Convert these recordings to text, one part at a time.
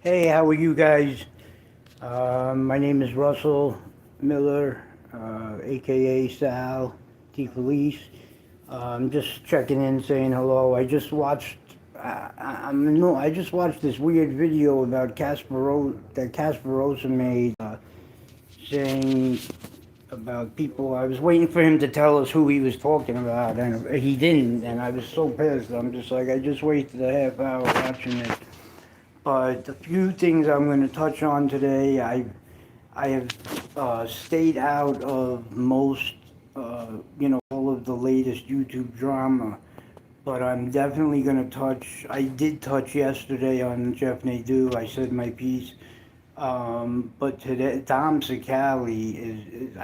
Hey, how are you guys? My name is Russell Miller, aka Sal T. Felice. I'm just checking in, saying hello. I just watched. I'm no. I just watched this weird video about that Kasparosa made, saying about people. I was waiting for him to tell us who he was talking about, and he didn't. And I was so pissed. I'm just like, I just wasted a half hour watching it. But a few things I'm going to touch on today. I have stayed out of most, all of the latest YouTube drama. But I'm definitely going to touch. I did touch yesterday on Jeff Nadeau. I said my piece. But today, Dom Sicali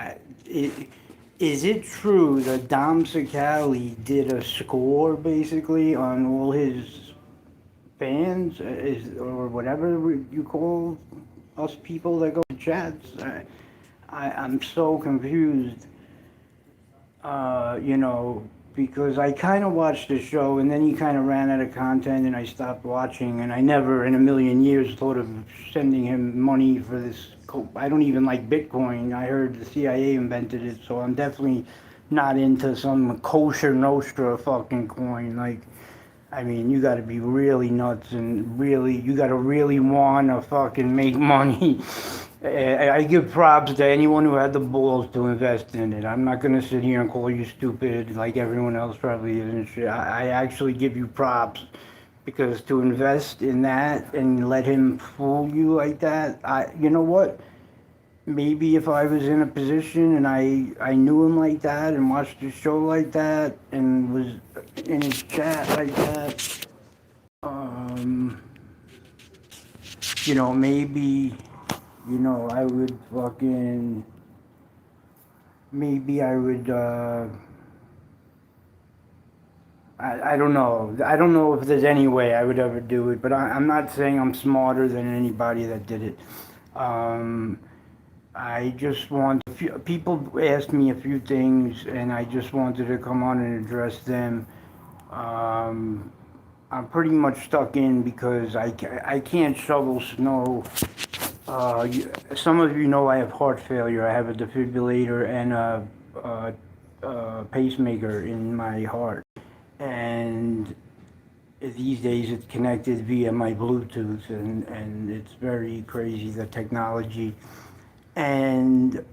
is it true that Dom Sicali did a score basically on all his fans, or whatever you call us people that go to chats? I'm so confused, uh, you know, because I kind of watched the show and then he kind of ran out of content and I stopped watching, and I never in a million years thought of sending him money for this. I don't even like Bitcoin. I heard the CIA invented it, so I'm definitely not into some kosher nostra fucking coin. Like, I mean, you got to be really nuts and really, you got to really want to fucking make money. I give props to anyone who had the balls to invest in it. I'm not going to sit here and call you stupid like everyone else probably is and shit. I actually give you props because to invest in that and let him fool you like that, you know what? Maybe if I was in a position and I knew him like that and watched his show like that and was in his chat like that, um, maybe, I would fucking, maybe I would, I don't know. I don't know if there's any way I would ever do it, but I'm not saying I'm smarter than anybody that did it. Um, I just want people asked me a few things, and I just wanted to come on and address them. Um, I'm pretty much stuck in because I can't shovel snow. Some of you know I have heart failure. I have a defibrillator and a pacemaker in my heart, and these days it's connected via my Bluetooth, and it's very crazy, the technology. And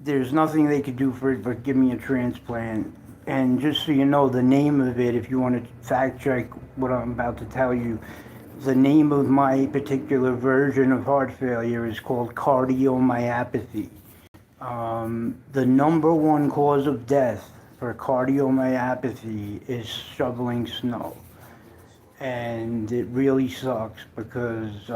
there's nothing they could do for it but give me a transplant. And just so you know, the name of it, if you want to fact check what I'm about to tell you, the name of my particular version of heart failure is called cardiomyopathy. The number one cause of death for cardiomyopathy is shoveling snow. And it really sucks because,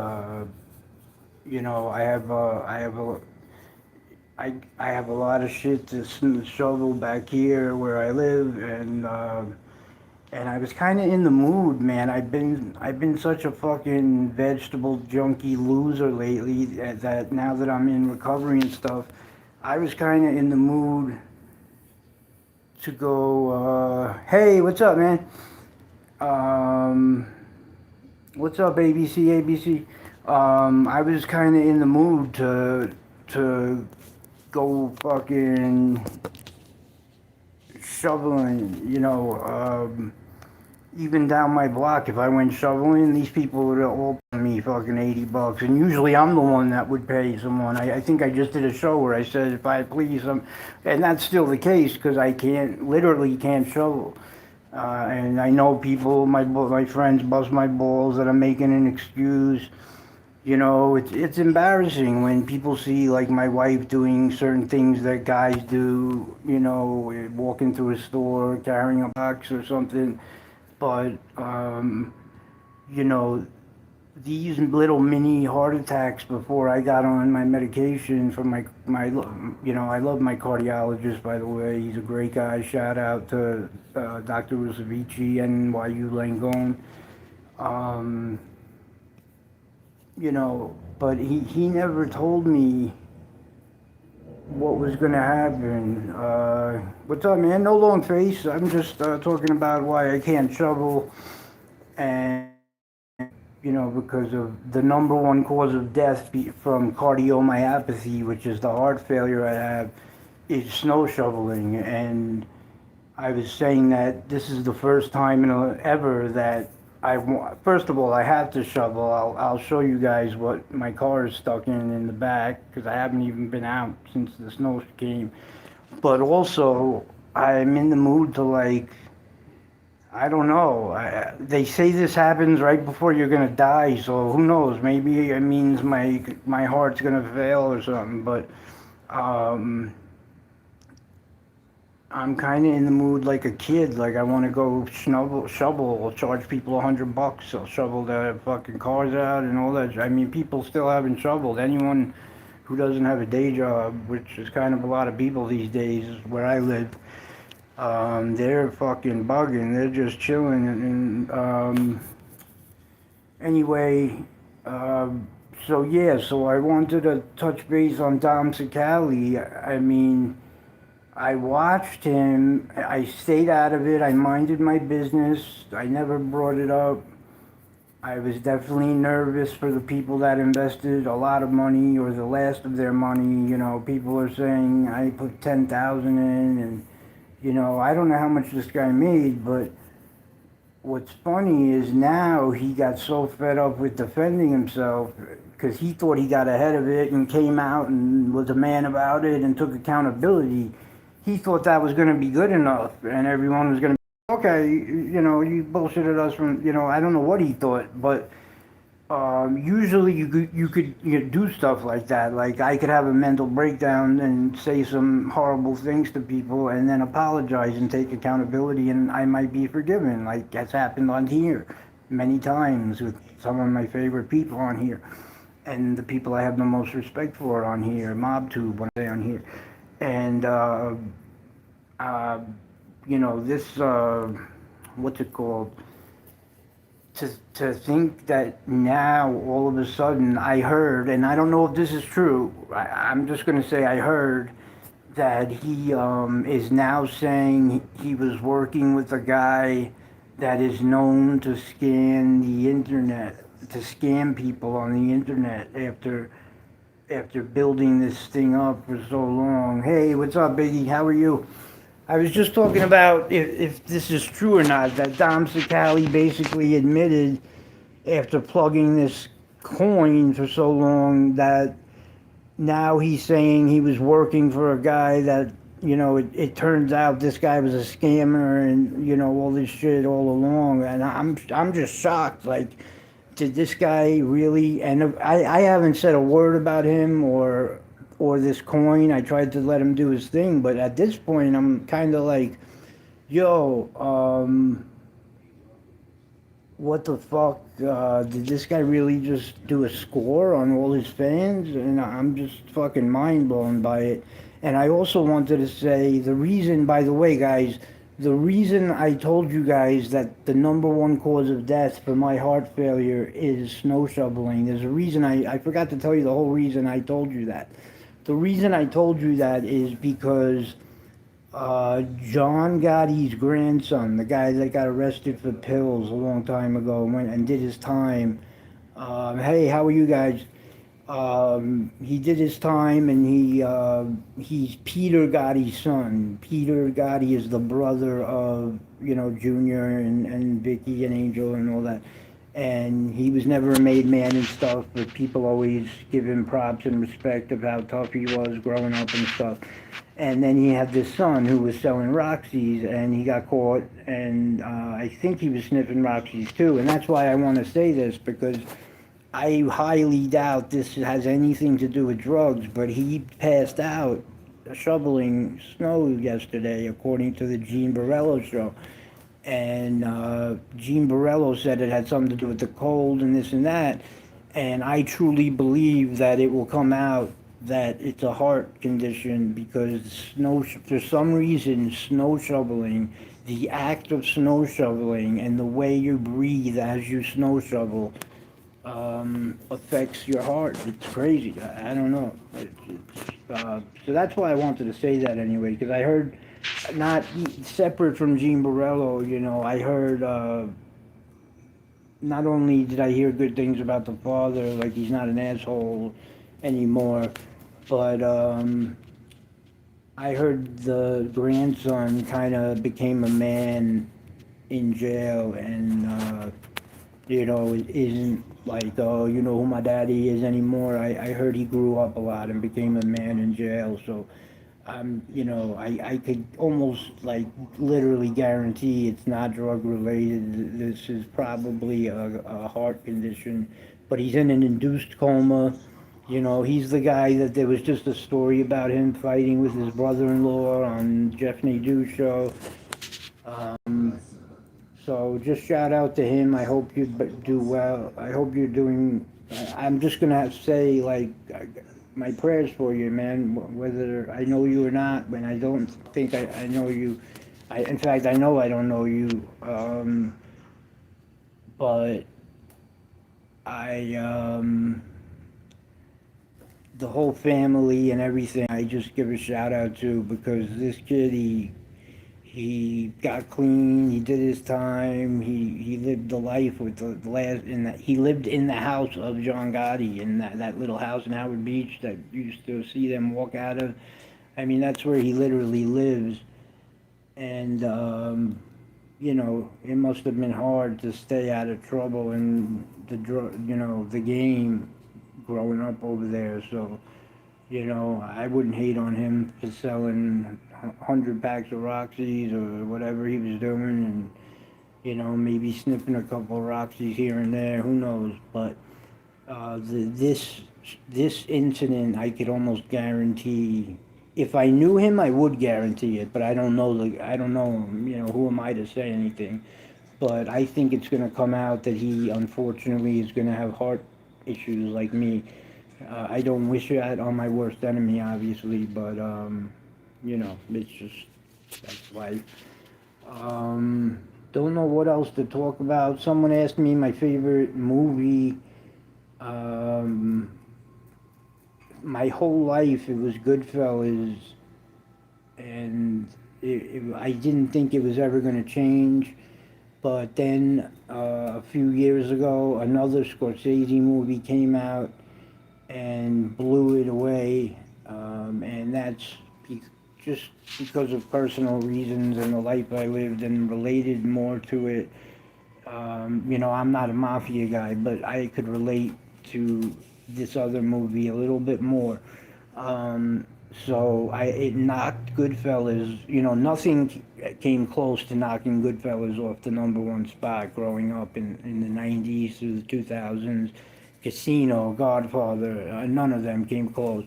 I have a lot of shit to shovel back here where I live, and I was kind of in the mood, man. I've been such a fucking vegetable junkie loser lately that now that I'm in recovery and stuff, I was kind of in the mood to go. Hey, what's up, man? Um, what's up, ABC? ABC? I was kind of in the mood to go fucking shoveling, even down my block. If I went shoveling, these people would all pay me fucking $80, and usually I'm the one that would pay someone. I think I just did a show where I said if I please them, and that's still the case because I literally can't shovel. And I know people, my friends, bust my balls that I'm making an excuse. It's embarrassing when people see like my wife doing certain things that guys do, walking through a store carrying a box or something. But you know, these little mini heart attacks before I got on my medication for I love my cardiologist, by the way. He's a great guy. Shout out to Dr. Rusavici, NYU Langone. Um, but he never told me what was going to happen. What's up, man? No long face. I'm just talking about why I can't shovel. And because of the number one cause of death from cardiomyopathy, which is the heart failure I have, is snow shoveling. And I was saying that this is the first time ever that first of all, I have to shovel. I'll show you guys what my car is stuck in the back because I haven't even been out since the snow came. But also, I'm in the mood to like, I don't know. They say this happens right before you're gonna die, so who knows? Maybe it means my heart's gonna fail or something. But um, I'm kind of in the mood like a kid. Like I want to go shovel. I'll charge people $100. I'll shovel the fucking cars out and all that. I mean, people still haven't shoveled. Anyone who doesn't have a day job, which is kind of a lot of people these days where I live, they're fucking bugging. They're just chilling. And anyway, so yeah, so I wanted to touch base on Dom Sicali. I mean, I watched him. I stayed out of it. I minded my business. I never brought it up. I was definitely nervous for the people that invested a lot of money or the last of their money. People are saying I put 10,000 in, and I don't know how much this guy made, but what's funny is now he got so fed up with defending himself because he thought he got ahead of it and came out and was a man about it and took accountability. He thought that was going to be good enough and everyone was going to be okay. You bullshitted us from, I don't know what he thought, but usually you could do stuff like that. Like I could have a mental breakdown and say some horrible things to people and then apologize and take accountability and I might be forgiven. Like that's happened on here many times with some of my favorite people on here and the people I have the most respect for on here, MobTube when I say on here. And uh, this what's it called? To think that now all of a sudden I heard, and I don't know if this is true. I'm just going to say I heard that he is now saying he was working with a guy that is known to scan the internet, to scam people on the internet after building this thing up for so long. Hey, what's up, Biggie? How are you? I was just talking about if this is true or not, that Dom Sicali basically admitted after plugging this coin for so long that now he's saying he was working for a guy that, it turns out this guy was a scammer and, all this shit all along. And I'm just shocked. Like, did this guy really, and I haven't said a word about him or this coin. I tried to let him do his thing, but at this point I'm kind of like, yo, what the fuck, did this guy really just do a score on all his fans? And I'm just fucking mind blown by it. And I also wanted to say the reason, by the way, guys, the reason I told you guys that the number one cause of death for my heart failure is snow shoveling. There's a reason I forgot to tell you the whole reason I told you that. The reason I told you that is because John Gotti's grandson, the guy that got arrested for pills a long time ago, went and did his time. Hey, how are you guys? He did his time, and he's Peter Gotti's son. Peter Gotti is the brother of Junior and Vicky and Angel and all that. And he was never a made man and stuff, but people always give him props and respect of how tough he was growing up and stuff. And then he had this son who was selling Roxy's, and he got caught, and I think he was sniffing Roxy's too. And that's why I want to say this, because I highly doubt this has anything to do with drugs, but he passed out shoveling snow yesterday, according to the Gene Borello show. And Gene Borello said it had something to do with the cold and this and that. And I truly believe that it will come out that it's a heart condition because for some reason, snow shoveling, the act of snow shoveling and the way you breathe as you snow shovel affects your heart. It's crazy. I don't know. So that's why I wanted to say that anyway, because I heard, not separate from Gene Borello, I heard not only did I hear good things about the father, like he's not an asshole anymore, but I heard the grandson kind of became a man in jail, and it isn't like, oh, you know who my daddy is anymore. I heard he grew up a lot and became a man in jail, so I could almost like literally guarantee it's not drug related. This is probably a heart condition, but he's in an induced coma. He's the guy that there was just a story about him fighting with his brother-in-law on Jeff Nadeau's show. Um, so just shout out to him. I hope you do well. I hope you're doing. I'm just gonna have to say like my prayers for you, man. Whether I know you or not, when I don't think I know you. In fact, I know I don't know you. But I the whole family and everything. I just give a shout out to because this kid he got clean. He did his time. He lived the life with the last. In that he lived in the house of John Gotti in that little house in Howard Beach that you used to see them walk out of. I mean, that's where he literally lives. And it must have been hard to stay out of trouble in the game, growing up over there. So I wouldn't hate on him for selling 100 packs of Roxys or whatever he was doing, and maybe sniffing a couple of Roxys here and there. Who knows? But this incident, I could almost guarantee. If I knew him, I would guarantee it. But I don't know him. Who am I to say anything? But I think it's going to come out that he, unfortunately, is going to have heart issues like me. I don't wish that on my worst enemy, obviously, but it's just that's life. Don't know what else to talk about. Someone asked me my favorite movie. Um, my whole life, it was Goodfellas, and I didn't think it was ever going to change. But then a few years ago, another Scorsese movie came out and blew it away. And that's be- just because of personal reasons and the life I lived and related more to it. I'm not a mafia guy, but I could relate to this other movie a little bit more. Um, so it knocked Goodfellas. Nothing came close to knocking Goodfellas off the number one spot growing up in the '90s through the 2000s. Casino, Godfather, none of them came close.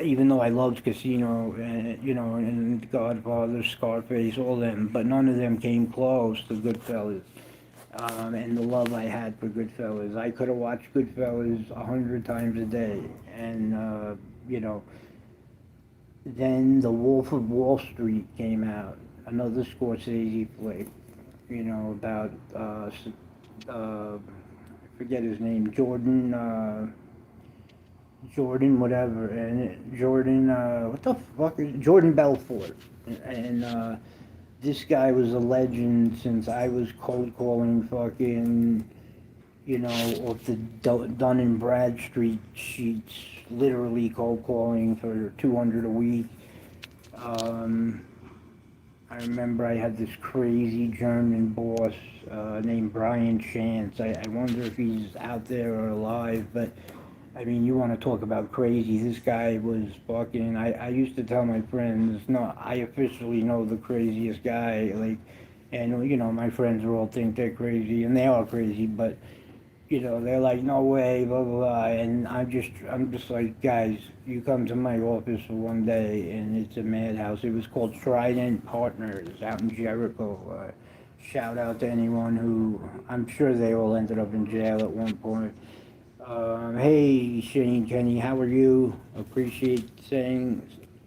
Even though I loved Casino, and Godfather, Scarface, all them, but none of them came close to Goodfellas. And the love I had for Goodfellas. I could have watched Goodfellas 100 times a day, and you know, then The Wolf of Wall Street came out, another Scorsese flick, about I forget his name, Jordan whatever, and Jordan what the fuck is Jordan Belfort, and this guy was a legend since I was cold calling fucking, off the Dun and Bradstreet sheets, literally cold calling for 200 a week. Um, I remember I had this crazy German boss named Brian Chance. I wonder if he's out there or alive, but I mean, you want to talk about crazy. This guy was fucking. I used to tell my friends, no, I officially know the craziest guy. Like, and my friends all think they're crazy, and they are crazy, but they're like, no way, blah blah blah. And I'm just like, guys, you come to my office for one day, and it's a madhouse. It was called Trident Partners out in Jericho. Shout out to anyone who, I'm sure they all ended up in jail at one point. Hey Shane Kenny, how are you? Appreciate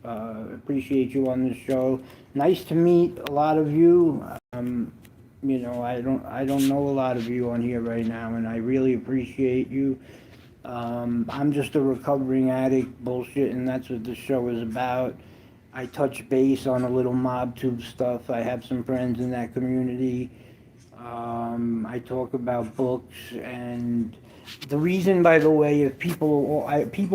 you on the show. Nice to meet a lot of you. I don't know a lot of you on here right now, and I really appreciate you. I'm just a recovering addict, bullshit, and that's what the show is about. I touch base on a little mob tube stuff. I have some friends in that community. I talk about books, and the reason, by the way, if people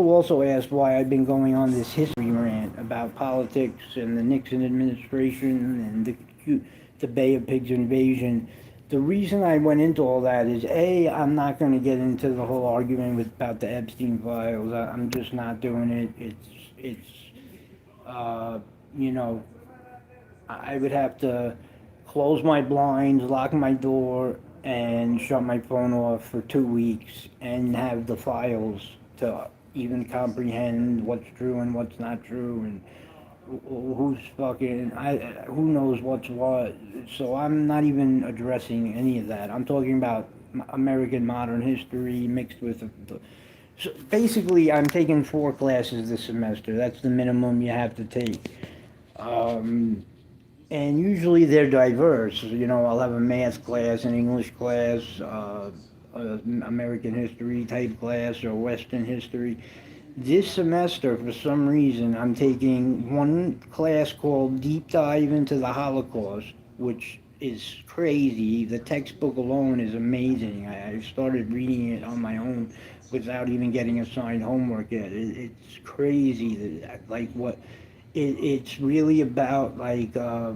also ask why I've been going on this history rant about politics and the Nixon administration and the Bay of Pigs invasion. The reason I went into all that is A, I'm not going to get into the whole argument about the Epstein files. I'm just not doing it. It's uh, you know, I would have to close my blinds, lock my door, and shut my phone off for 2 weeks and have the files to even comprehend what's true and what's not true and who's fucking who knows what's what. So I'm not even addressing any of that. I'm talking about American modern history mixed with so basically I'm taking 4 classes this semester. That's the minimum you have to take. Um, and usually they're diverse. You know, I'll have a math class, an English class, American history type class, or Western history. This semester, for some reason, I'm taking one class called Deep Dive into the Holocaust, which is crazy. The textbook alone is amazing. I started reading it on my own without even getting assigned homework yet. It's crazy that, like, what it's really about, like, a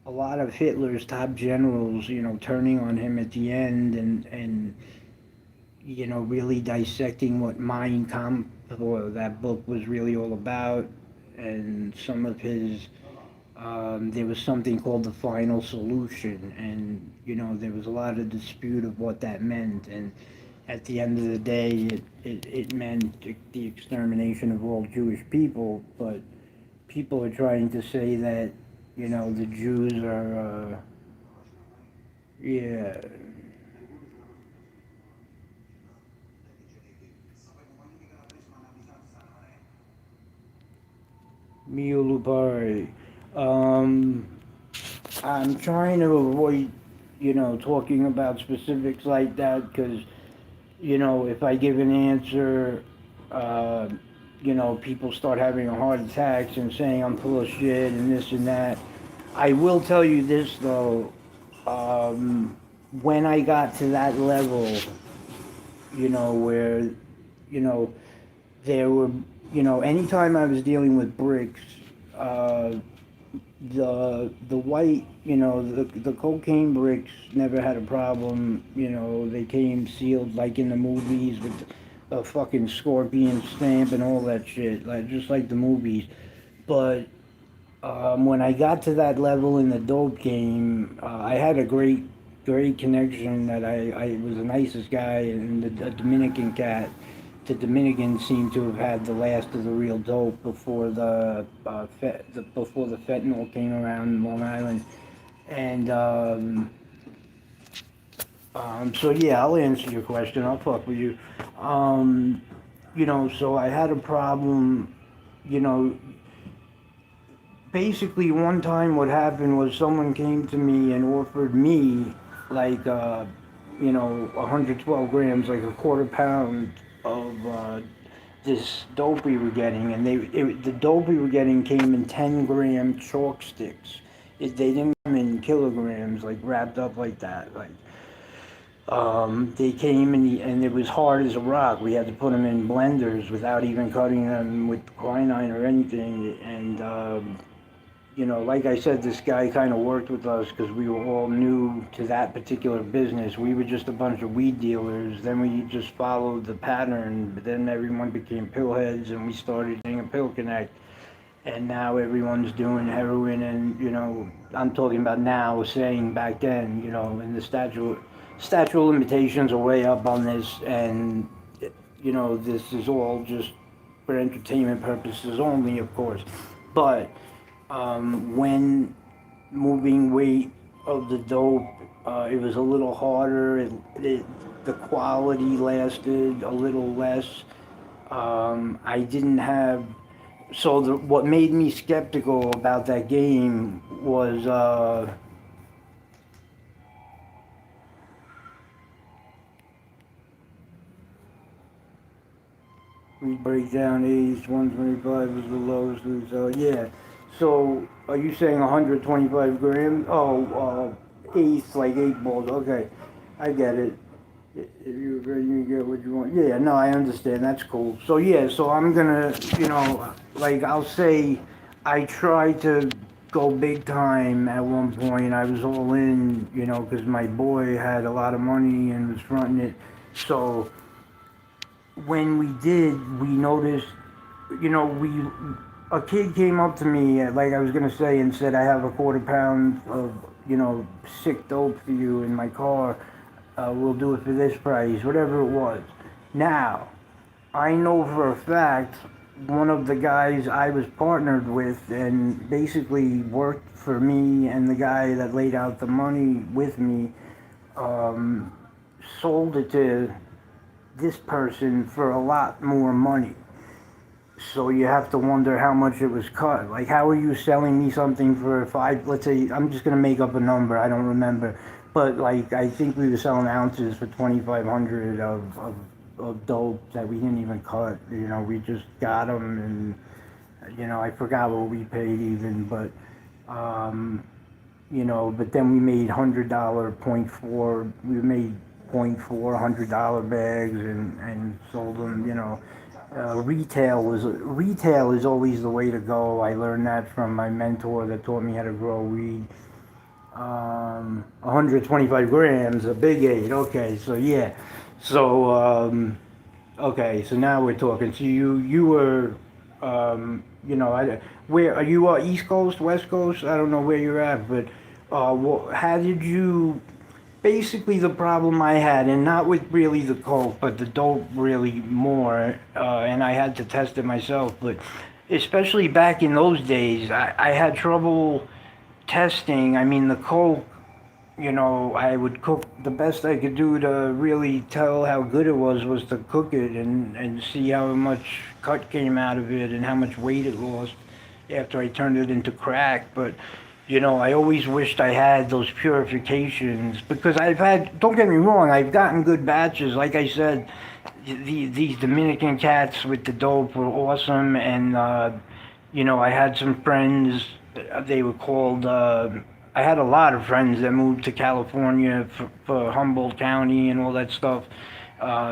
lot of Hitler's top generals, you know, turning on him at the end, and you know, really dissecting what Mein Kampf, or that book, was really all about, and some of his. There was something called the final solution, and you know, there was a lot of dispute of what that meant, and at the end of the day, it meant the extermination of all Jewish people, but people are trying to say that, you know, the Jews are, yeah, Mio Lupari. Um, I'm trying to avoid, you know, talking about specifics like that because, you know, if I give an answer, uh, you know, people start having a heart attacks and saying I'm full of shit and this and that. I will tell you this though, um, when I got to that level, you know, where, you know, there were, you know, anytime I was dealing with bricks, uh, the white, you know, the cocaine bricks never had a problem. You know, they came sealed like in the movies with a fucking scorpion stamp and all that shit, like just like the movies. But when I got to that level in the dope game, I had a great connection. That I was the nicest guy, and a Dominican cat. The Dominicans seem to have had the last of the real dope before before the fentanyl came around in Long Island. And so yeah, I'll answer your question. I'll fuck with you. Um, you know, so I had a problem. You know, basically one time what happened was someone came to me and offered me like you know, 112 grams, like a quarter pound of this dope we were getting, and the dope we were getting came in 10-gram chalk sticks. They didn't come in kilograms, like wrapped up like that. Like they came and it was hard as a rock. We had to put them in blenders without even cutting them with quinine or anything, and you know, like I said, this guy kind of worked with us because we were all new to that particular business. We were just a bunch of weed dealers. Then we just followed the pattern. But then everyone became pillheads, and we started getting a pill connect. And now everyone's doing heroin, and you know, I'm talking about now, saying back then, you know, and the statute of limitations are way up on this, and you know, this is all just for entertainment purposes only, of course. But when moving weight of the dope, it was a little harder. The quality lasted a little less. I didn't have. So what made me skeptical about that game was we break down A's, 125 was the lowest. Yeah. So are you saying 125 grams? Oh, eighths, like 8 balls. Okay, I get it. If you get what you want. Yeah, no, I understand. That's cool. So yeah, so I'm gonna, like I'll say, I tried to go big time at one point. I was all in, because my boy had a lot of money and was fronting it. So when we did, we noticed, we a kid came up to me, like I was gonna say, and said, "I have a quarter pound of, sick dope for you in my car. We'll do it for this price," whatever it was. Now, I know for a fact one of the guys I was partnered with and basically worked for me, and the guy that laid out the money with me, um, sold it to this person for a lot more money. So you have to wonder how much it was cut. Like, how are you selling me something for five? Let's say I'm just gonna make up a number. I don't remember, but like I think we were selling ounces for 2,500 of dope that we didn't even cut. We just got them, and I forgot what we paid even, but um, but then we made $100 point four. We made point four $100 bags and sold them. Retail is always the way to go. I learned that from my mentor that taught me how to grow weed. 125 grams, a big eight. Okay, so yeah, so okay, so now we're talking. So you were, where are you? East Coast, West Coast? I don't know where you're at, but how did you? Basically, the problem I had, and not with really the coke, but the dope really more, and I had to test it myself. But especially back in those days, I had trouble testing. I mean, the coke, I would cook the best I could do to really tell how good it was to cook it and see how much cut came out of it and how much weight it lost after I turned it into crack. But, I always wished I had those purifications because don't get me wrong, I've gotten good batches. Like I said, these Dominican cats with the dope were awesome. And, I had some friends, they were called, I had a lot of friends that moved to California for Humboldt County and all that stuff,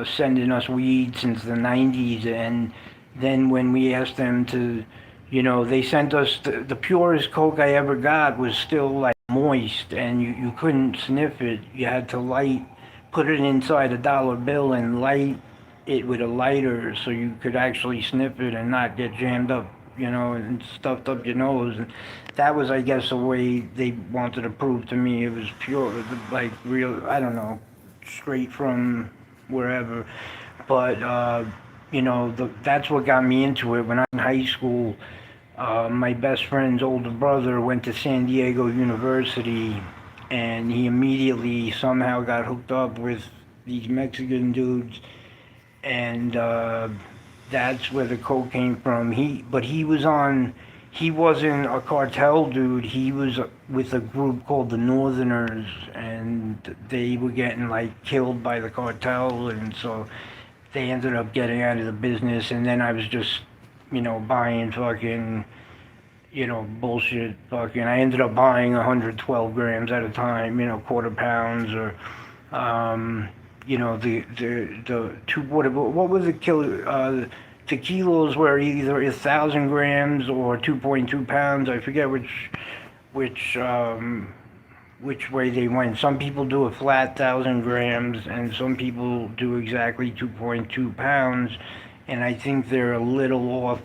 sending us weed since the 90s. And then when we asked them to, they sent us the purest coke I ever got was still like moist, and you couldn't sniff it. You had to put it inside a dollar bill and light it with a lighter so you could actually sniff it and not get jammed up, and stuffed up your nose. And that was, I guess, a way they wanted to prove to me it was pure, like real, I don't know, straight from wherever. But, that's what got me into it. When I was in high school, my best friend's older brother went to San Diego University, and he immediately somehow got hooked up with these Mexican dudes, and that's where the coke came from. He wasn't a cartel dude. He was with a group called the Northerners, and they were getting like killed by the cartel, and so they ended up getting out of the business. And then I was just, buying fucking, bullshit fucking. I ended up buying 112 grams at a time, quarter pounds or the two what was the kilo the kilos were either 1,000 grams or 2.2 pounds. I forget which which way they went. Some people do a flat 1,000 grams, and some people do exactly 2.2 pounds, and I think they're a little off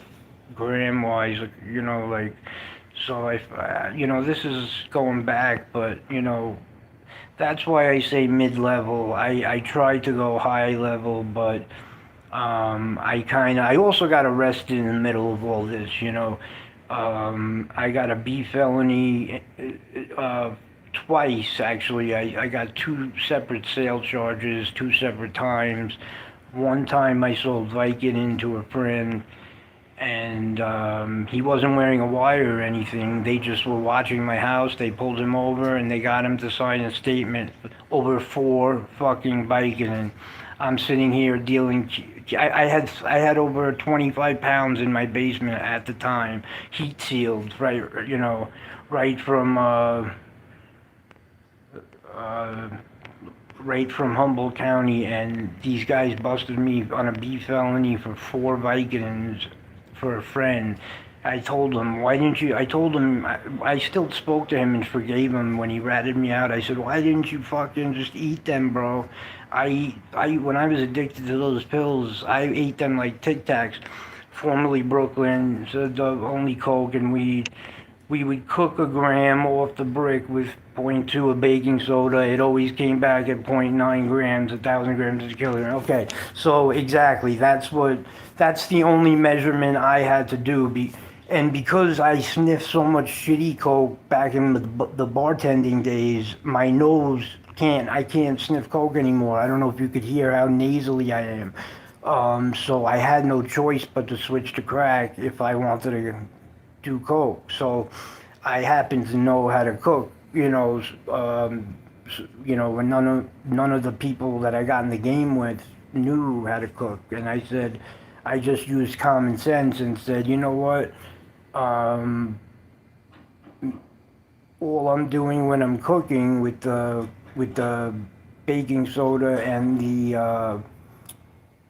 gram wise, like so. This is going back, but that's why I say mid-level. I tried to go high level, but I also got arrested in the middle of all this. I got a B felony twice actually. I got two separate sale charges, two separate times. One time I sold Vicodin into a friend, and he wasn't wearing a wire or anything. They just were watching my house. They pulled him over and they got him to sign a statement over four fucking biking. And I'm sitting here dealing. I had over 25 pounds in my basement at the time, heat sealed, right? Right from uh, right from Humboldt County, and these guys busted me on a beef felony for 4 Vicodins for a friend. I told him, why didn't you? I told him, I still spoke to him and forgave him when he ratted me out. I said, why didn't you fucking just eat them, bro? When I was addicted to those pills, I ate them like Tic Tacs, formerly Brooklyn, so the only coke and weed. We would cook a gram off the brick with point 0.2 of baking soda. It always came back at point 0.9 grams, 1,000 grams a kilogram. Okay, so exactly, that's the only measurement I had to do. And because I sniffed so much shitty coke back in the bartending days, my nose I can't sniff coke anymore. I don't know if you could hear how nasally I am. So I had no choice but to switch to crack if I wanted to do coke. So I happen to know how to cook. And none of the people that I got in the game with knew how to cook, and I just used common sense and said, you know what, um, all I'm doing when I'm cooking with the baking soda and a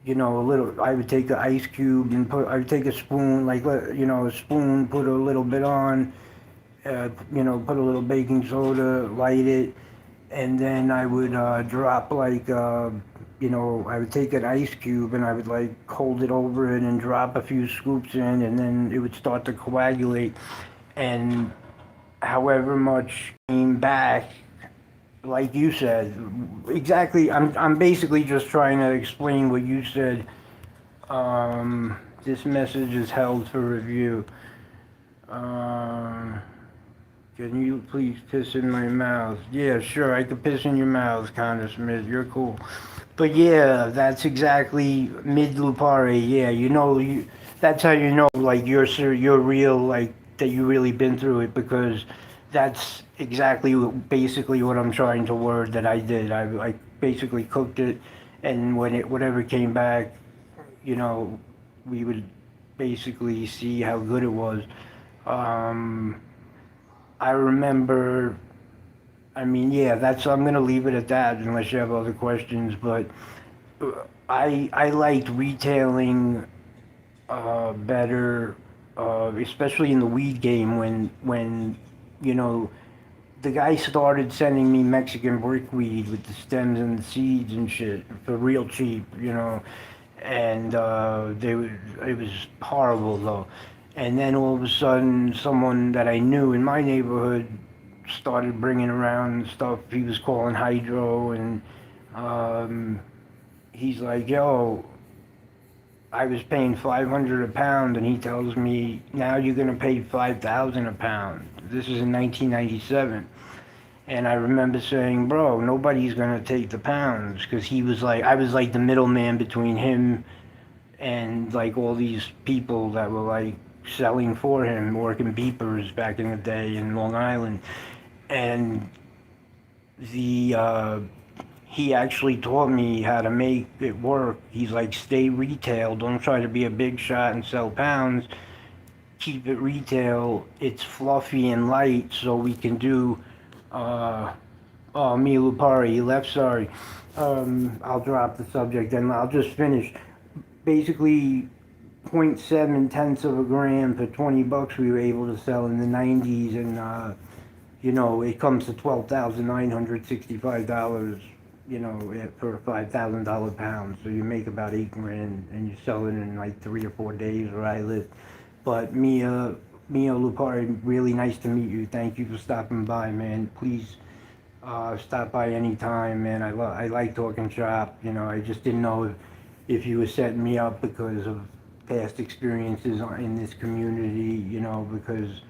little. I would take an ice cube and I would take a spoon, like a spoon, put a little bit on, put a little baking soda, light it, and then I would drop I would take an ice cube and I would like hold it over it and drop a few scoops in, and then it would start to coagulate, and however much came back, like you said, exactly. I'm basically just trying to explain what you said. This message is held for review. Um, Can you please piss in my mouth? Yeah, sure, I could piss in your mouth, Connor Smith. You're cool. But yeah, that's exactly mid Lupare. Yeah, that's how you know, like, you're real, like, that you really been through it, because that's exactly basically what I'm trying to word that I did. I basically cooked it, and whatever came back, you know, we would basically see how good it was. Um, I remember, I mean, yeah, I'm gonna leave it at that unless you have other questions. But I liked retailing better, especially in the weed game when you know the guy started sending me Mexican brickweed with the stems and the seeds and shit for real cheap, and it was horrible though. And then all of a sudden, someone that I knew in my neighborhood started bringing around stuff he was calling hydro, and um, he's like, "Yo, I was paying 500 a pound," and he tells me, "Now you're gonna pay 5,000 a pound." This is in 1997. And I remember saying, "Bro, nobody's gonna take the pounds," because I was like the middleman between him and like all these people that were like selling for him, working beepers back in the day in Long Island. And the he actually taught me how to make it work. He's like, stay retail, don't try to be a big shot and sell pounds. Keep it retail. It's fluffy and light, so we can do. Oh, Mia Lupari, you left. Sorry. I'll drop the subject and I'll just finish. Basically, point 0.7 tenths of a gram for 20 bucks we were able to sell in the 90s, and it comes to $12,965, for a $5,000 pound. So you make about 8 grand, and you sell it in like 3 or 4 days where I live. But Mia Lupari, really nice to meet you. Thank you for stopping by, man. Please stop by anytime, man. I like talking shop. I just didn't know if you were setting me up because of past experiences in this community, because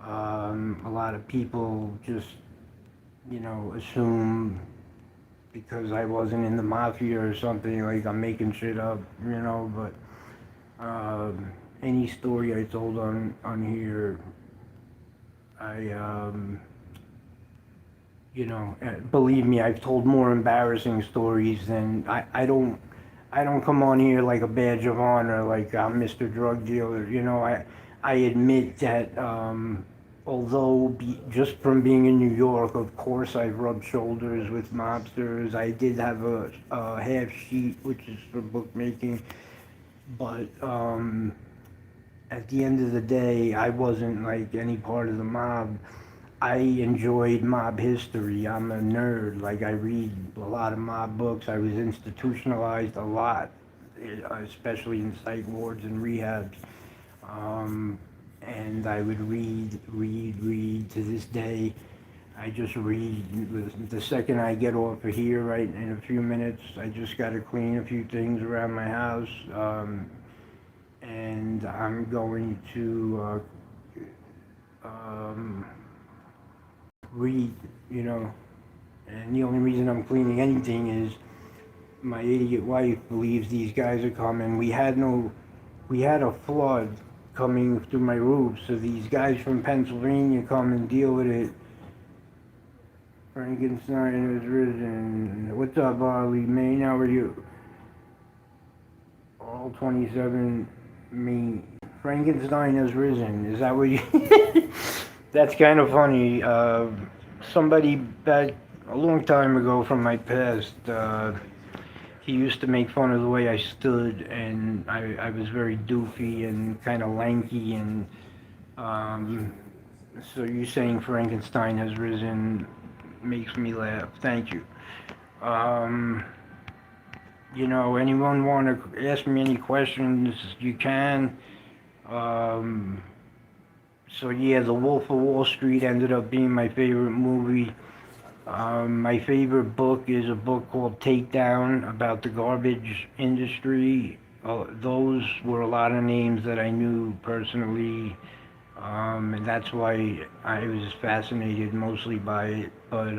a lot of people just, assume because I wasn't in the mafia or something, like I'm making shit up, but any story I told on here, I, believe me, I've told more embarrassing stories than I don't come on here like a badge of honor, like I'm Mr. Drug Dealer. I admit that although just from being in New York, of course, I've rubbed shoulders with mobsters. I did have a half sheet, which is for bookmaking, but at the end of the day, I wasn't like any part of the mob. I enjoyed mob history. I'm a nerd. Like I read a lot of mob books. I was institutionalized a lot, especially in psych wards and rehabs. Um, and I would read to this day. I just read the second I get off of here, right in a few minutes. I just got to clean a few things around my house, and I'm going to read, you know. And the only reason I'm cleaning anything is my idiot wife believes these guys are coming. We had a flood coming through my roof, so these guys from Pennsylvania come and deal with it. Frankenstein has risen. What's up, Harley? Maine, how are you? All 27 me. Frankenstein has risen. Is that what you... That's kind of funny. Somebody back a long time ago from my past, he used to make fun of the way I stood, and I was very doofy and kind of lanky, and um, so you saying Frankenstein has risen makes me laugh. Thank you. Um, anyone want to ask me any questions, you can. Um, so yeah, The Wolf of Wall Street ended up being my favorite movie. My favorite book is a book called Takedown about the garbage industry. Those were a lot of names that I knew personally, and that's why I was fascinated mostly by it. But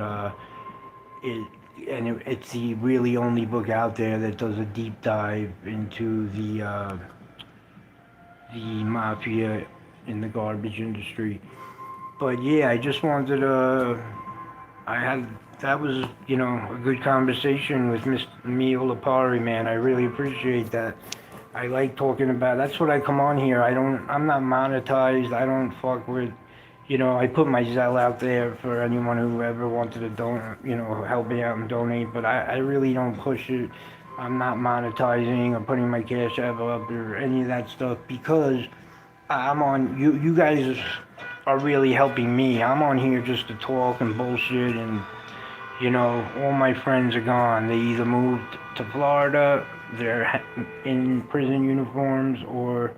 it it's the really only book out there that does a deep dive into the mafia in the garbage industry. But yeah, I just wanted to. I had that was a good conversation with Mr. Mio Lapari, man. I really appreciate that. I like talking about. That's what I come on here. I'm not monetized. I don't fuck with. I put my Zelle out there for anyone who ever wanted to help me out and donate. But I really don't push it. I'm not monetizing or putting my cash app up or any of that stuff because I'm on. You guys are really helping me. I'm on here just to talk and bullshit, and all my friends are gone. They either moved to Florida, they're in prison uniforms, or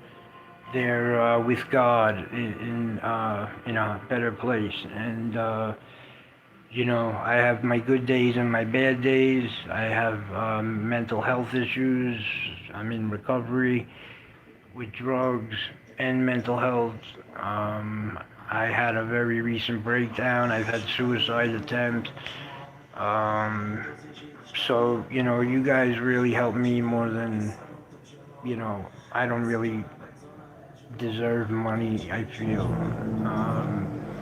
they're with God in a better place. And I have my good days and my bad days. I have mental health issues. I'm in recovery with drugs and mental health. Um, I had a very recent breakdown. I've had suicide attempts. Um, so, you guys really help me more than, I don't really deserve money, I feel.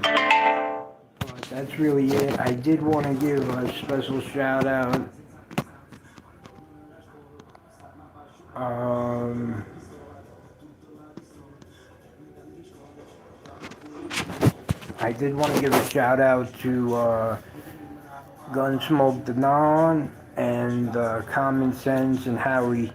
But that's really it. I did want to give a special shout out. Um, I did want to give a shout out to Gunsmoke the Non and Common Sense and Howie.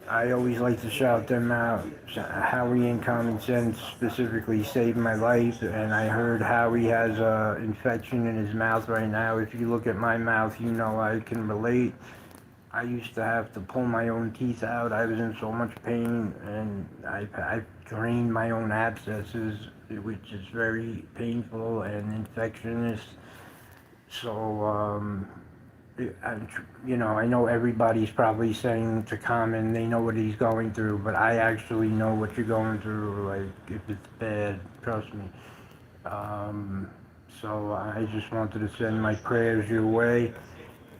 I always like to shout them out. Howie and Common Sense specifically saved my life, and I heard Howie has an infection in his mouth right now. If you look at my mouth, I can relate. I used to have to pull my own teeth out. I was in so much pain, and I drained my own abscesses, which is very painful and infectious. So, I know everybody's probably saying to Common, they know what he's going through, but I actually know what you're going through, like, if it's bad, trust me. Um, so I just wanted to send my prayers your way.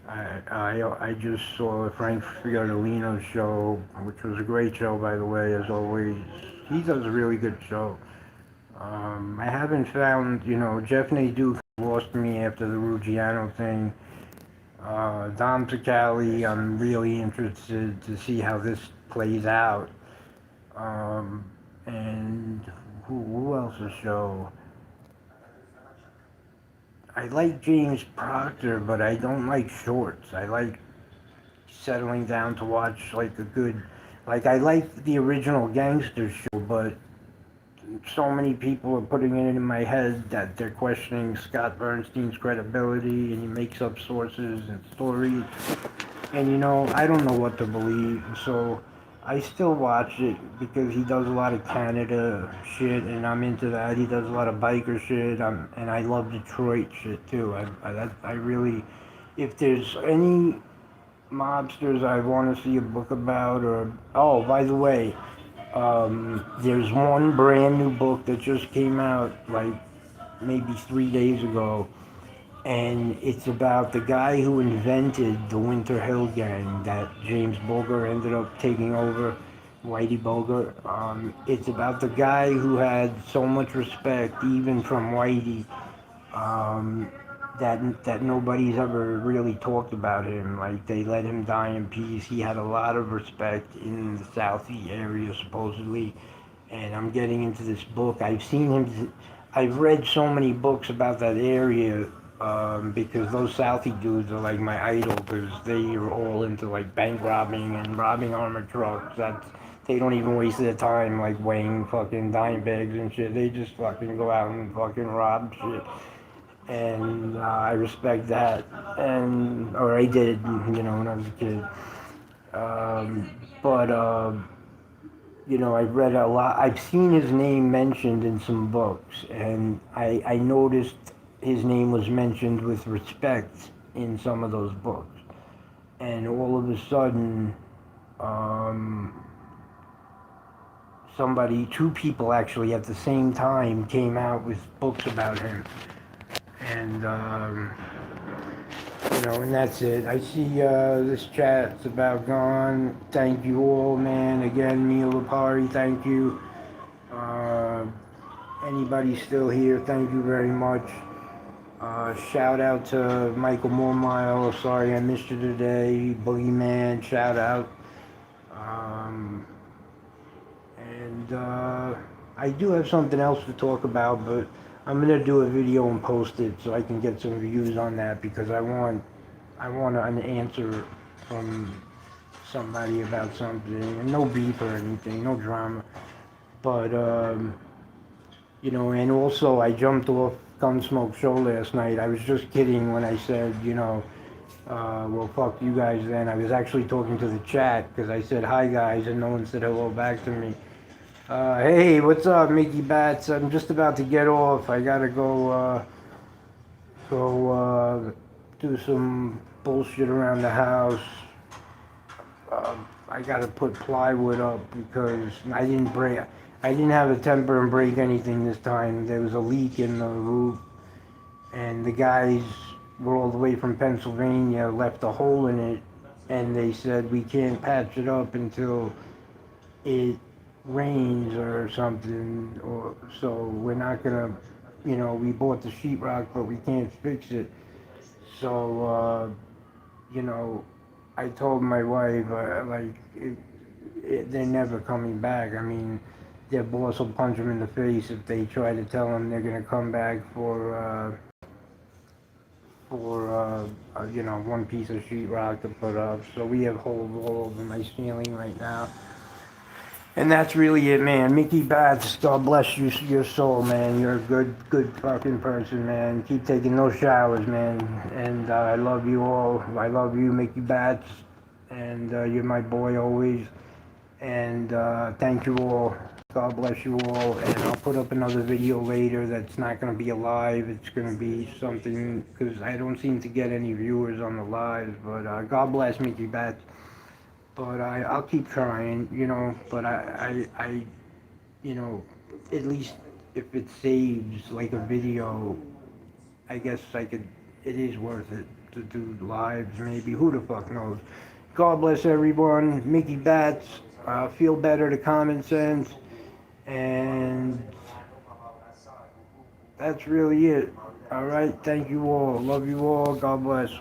I just saw Frank Fiorellino's show, which was a great show, by the way, as always. He does a really good show. I haven't found, Jeff Nadeau lost me after the Ruggiano thing. Dom Cicali, I'm really interested to see how this plays out. And who else a show? I like James Proctor, but I don't like shorts. I like settling down to watch like a good, like I like the original Gangster show, but so many people are putting it in my head that they're questioning Scott Bernstein's credibility, and he makes up sources and stories. And I don't know what to believe, so I still watch it because he does a lot of Canada shit, and I'm into that. He does a lot of biker shit, and I love Detroit shit too. I really, if there's any mobsters I want to see a book about, or oh, by the way, there's one brand new book that just came out like maybe 3 days ago, and it's about the guy who invented the Winter Hill Gang that James Bulger ended up taking over, Whitey Bulger. It's about the guy who had so much respect, even from Whitey, um, that nobody's ever really talked about him. Like they let him die in peace. He had a lot of respect in the Southie area, supposedly. And I'm getting into this book. I've seen him. I've read so many books about that area because those Southie dudes are like my idol because they are all into like bank robbing and robbing armored trucks. They don't even waste their time like weighing fucking dime bags and shit. They just fucking go out and fucking rob shit, and I respect that. And or I did, when I was a kid. But I've read a lot. I've seen his name mentioned in some books, and I noticed his name was mentioned with respect in some of those books. And all of a sudden, um, two people actually at the same time came out with books about him. And and that's it. I see this chat's about gone. Thank you all, man. Again, Neil Lapari, thank you. Uh, Anybody still here, thank you very much. Shout out to Michael Mormile. Sorry I missed you today. Boogeyman, shout out. Um, and I do have something else to talk about, but I'm gonna do a video and post it so I can get some views on that because I want an answer from somebody about something, and no beef or anything, no drama. But and also I jumped off Gunsmoke show last night. I was just kidding when I said, well, fuck you guys then. I was actually talking to the chat because I said hi guys and no one said hello back to me. Hey, what's up, Mickey Bats? I'm just about to get off. I gotta go do some bullshit around the house. I gotta put plywood up because I didn't have a temper and break anything this time. There was a leak in the roof, and the guys were all the way from Pennsylvania, left a hole in it, and they said we can't patch it up until it rains or something, or so we're not gonna, we bought the sheetrock, but we can't fix it. So, you know, I told my wife, they're never coming back. I mean, their boss will punch them in the face if they try to tell them they're gonna come back for one piece of sheetrock to put up. So we have holes all over my ceiling right now. And that's really it, man. Mickey Bats, God bless you, your soul, man. You're a good fucking person, man. Keep taking those showers, man. And I love you all. I love you, Mickey Bats. And you're my boy always. And thank you all. God bless you all. And I'll put up another video later that's not going to be a live. It's going to be something, because I don't seem to get any viewers on the lives. But God bless Mickey Bats. But I'll keep trying, but you know, at least if it saves like a video, I guess it is worth it to do lives maybe. Who the fuck knows? God bless everyone. Mickey Bats, feel better to common sense. And that's really it. All right. Thank you all. Love you all. God bless.